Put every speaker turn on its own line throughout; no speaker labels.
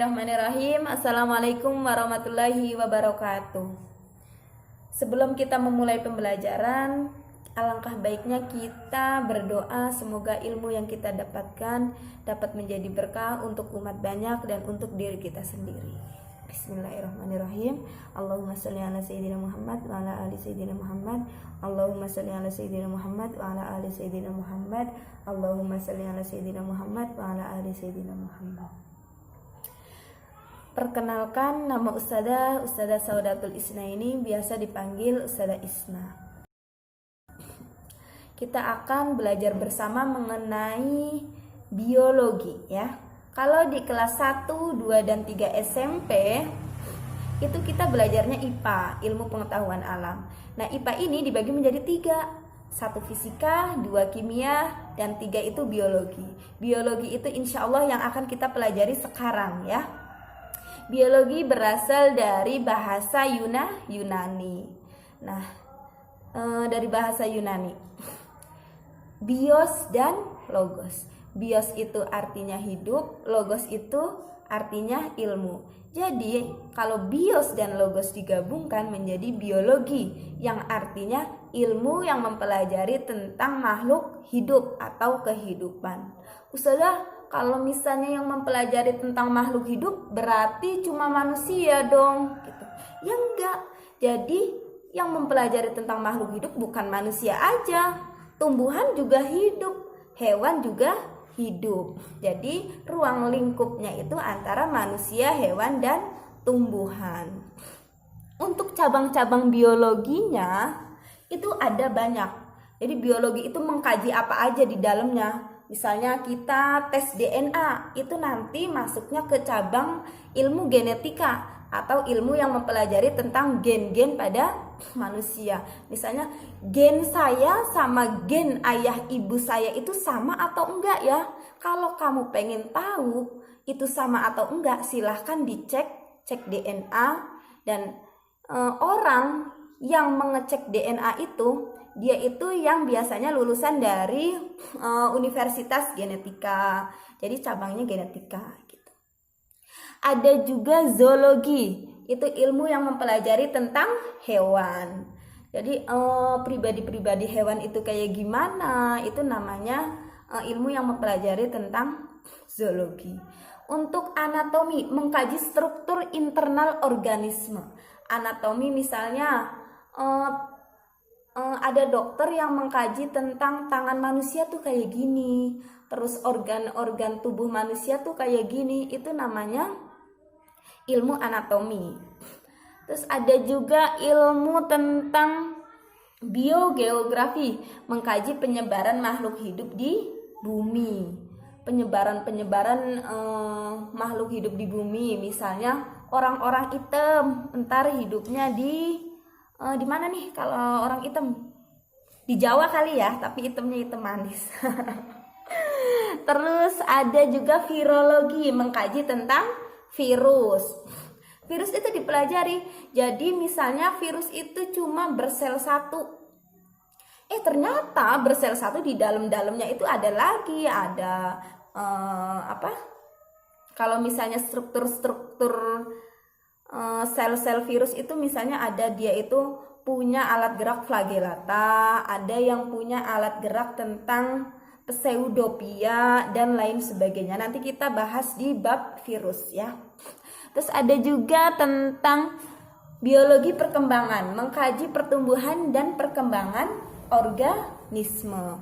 Bismillahirrahmanirrahim. Assalamualaikum warahmatullahi wabarakatuh. Sebelum kita memulai pembelajaran, alangkah baiknya kita berdoa semoga ilmu yang kita dapatkan dapat menjadi berkah untuk umat banyak dan untuk diri kita sendiri. Bismillahirrahmanirrahim. Allahumma sholli ala sayyidina Muhammad wa ala ali sayyidina Muhammad. Allahumma sholli ala sayyidina Muhammad wa ala ali sayyidina Muhammad. Allahumma sholli ala sayyidina Muhammad wa ala ali sayyidina Muhammad. Perkenalkan, nama Ustadzah Saudatul Isna ini biasa dipanggil Ustadzah Isna. Kita akan belajar bersama mengenai biologi ya. Kalau di kelas 1, 2, dan 3 SMP itu kita belajarnya IPA, ilmu pengetahuan alam. Nah, IPA ini dibagi menjadi 3. 1 fisika, 2 kimia, dan 3 itu biologi. Biologi itu insya Allah yang akan kita pelajari sekarang ya. Biologi berasal dari bahasa Yunani. Nah, dari bahasa Yunani, bios dan logos. Bios itu artinya hidup, logos itu artinya ilmu. Jadi, kalau bios dan logos digabungkan menjadi biologi, yang artinya ilmu yang mempelajari tentang makhluk hidup atau kehidupan. Ustazah, kalau misalnya yang mempelajari tentang makhluk hidup berarti cuma manusia dong gitu. Ya enggak. Jadi yang mempelajari tentang makhluk hidup bukan manusia aja. Tumbuhan juga hidup, hewan juga hidup. Jadi ruang lingkupnya itu antara manusia, hewan, dan tumbuhan. Untuk cabang-cabang biologinya itu ada banyak. Jadi biologi itu mengkaji apa aja di dalamnya. Misalnya kita tes DNA, itu nanti masuknya ke cabang ilmu genetika atau ilmu yang mempelajari tentang gen-gen pada manusia. Misalnya gen saya sama gen ayah ibu saya itu sama atau enggak ya. Kalau kamu pengen tahu itu sama atau enggak, silahkan cek DNA. Dan orang yang mengecek DNA itu, dia itu yang biasanya lulusan dari Universitas Genetika. Jadi cabangnya genetika gitu. Ada juga zoologi. Itu ilmu yang mempelajari tentang hewan. Jadi pribadi-pribadi hewan itu kayak gimana? Itu namanya ilmu yang mempelajari tentang zoologi. Untuk anatomi, mengkaji struktur internal organisme. Anatomi misalnya ada dokter yang mengkaji tentang tangan manusia tuh kayak gini, terus organ-organ tubuh manusia tuh kayak gini, itu namanya ilmu anatomi. Terus ada juga ilmu tentang biogeografi, mengkaji penyebaran makhluk hidup di bumi. Penyebaran makhluk hidup di bumi, misalnya orang-orang hitam, entar hidupnya di mana nih kalau orang hitam? Di Jawa kali ya, tapi hitamnya hitam manis. Terus ada juga virologi, mengkaji tentang virus. Virus itu dipelajari. Jadi misalnya virus itu cuma bersel satu. Ternyata bersel satu di dalamnya itu ada lagi, ada kalau misalnya struktur sel-sel virus itu misalnya ada dia itu punya alat gerak flagellata, ada yang punya alat gerak tentang pseudopia dan lain sebagainya. Nanti kita bahas di bab virus ya. Terus ada juga tentang biologi perkembangan, mengkaji pertumbuhan dan perkembangan organisme.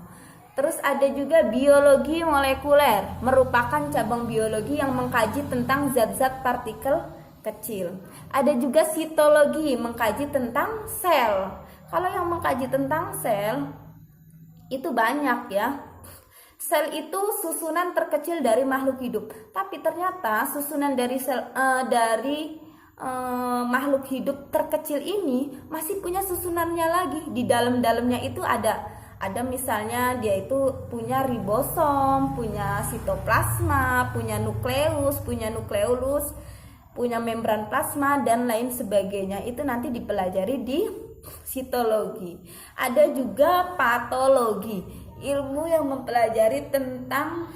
Terus ada juga biologi molekuler, merupakan cabang biologi yang mengkaji tentang zat-zat partikel kecil. Ada juga sitologi, mengkaji tentang sel. Kalau yang mengkaji tentang sel itu banyak ya. Sel itu susunan terkecil dari makhluk hidup. Tapi ternyata susunan dari sel makhluk hidup terkecil ini masih punya susunannya lagi. Di dalamnya itu ada misalnya dia itu punya ribosom, punya sitoplasma, punya nukleus, punya membran plasma dan lain sebagainya. Itu nanti dipelajari di sitologi. Ada juga patologi, ilmu yang mempelajari tentang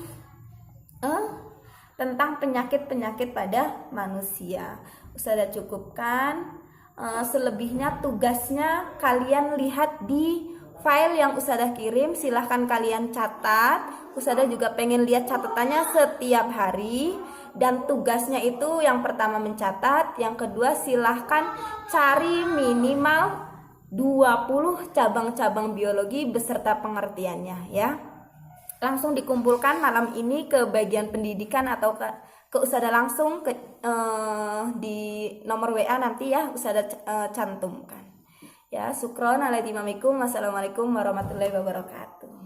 tentang penyakit-penyakit pada manusia. Ustazah cukupkan. Selebihnya tugasnya kalian lihat di file yang Ustazah kirim, silahkan kalian catat. Ustazah juga pengen lihat catatannya setiap hari. Dan tugasnya itu yang pertama mencatat, yang kedua silahkan cari minimal 20 cabang-cabang biologi beserta pengertiannya ya. Langsung dikumpulkan malam ini ke bagian pendidikan atau ke Ustazah langsung di nomor WA nanti ya Ustazah cantumkan. Ya, syukron alaikum. Wassalamualaikum warahmatullahi wabarakatuh.